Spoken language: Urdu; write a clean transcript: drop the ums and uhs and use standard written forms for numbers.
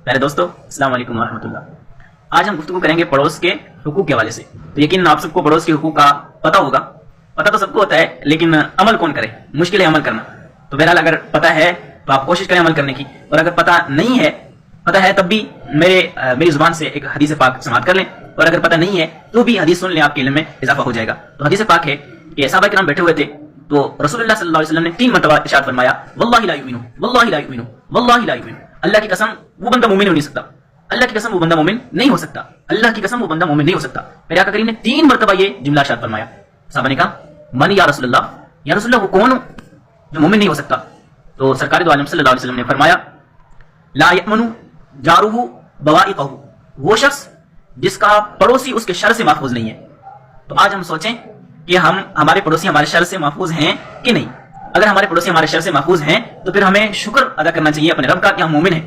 پیارے دوستو، السلام علیکم ورحمۃ اللہ۔ آج ہم گفتگو کریں گے پڑوس کے حقوق کے حوالے سے۔ تو یقیناً آپ سب کو پڑوس کے حقوق کا پتہ ہوگا، پتہ تو سب کو ہوتا ہے، لیکن عمل کون کرے؟ مشکل ہے عمل کرنا۔ تو بہرحال اگر پتہ ہے تو آپ کوشش کریں عمل کرنے کی، اور اگر پتہ نہیں ہے، پتہ ہے تب بھی میری زبان سے ایک حدیث پاک سماعت کر لیں، اور اگر پتہ نہیں ہے تو بھی حدیث سن لیں، آپ کے علم میں اضافہ ہو جائے گا۔ تو حدیث پاک ہے کہ صحابہ کرام بیٹھے ہوئے تھے، تو رسول اللہ صلی اللہ علیہ وسلم نے 3 مرتبہ ارشاد فرمایا، واللہ لا یؤمن، واللہ لا یؤمن، واللہ لا یؤمن۔ اللہ کی قسم وہ بندہ مومن ہو نہیں سکتا، اللہ کی قسم وہ بندہ مومن نہیں ہو سکتا، اللہ کی قسم وہ بندہ مومن نہیں ہو سکتا۔ میرے آقا کریم نے 3 مرتبہ یہ جملہ ارشاد فرمایا۔ صحابہ نے کہا، من یا رسول اللہ، یا رسول اللہ وہ کون ہو جو مومن نہیں ہو سکتا؟ تو سرکار دو عالم صلی اللہ علیہ وسلم نے فرمایا، لا یأمن جارہ بوائقہ، وہ شخص جس کا پڑوسی اس کے شر سے محفوظ نہیں ہے۔ تو آج ہم سوچیں کہ ہمارے پڑوسی ہمارے شر سے محفوظ ہیں کہ نہیں۔ اگر ہمارے پڑوسی ہمارے شر سے محفوظ ہیں تو پھر ہمیں شکر ادا کرنا چاہیے اپنے رب کا کہ ہم مومن ہیں۔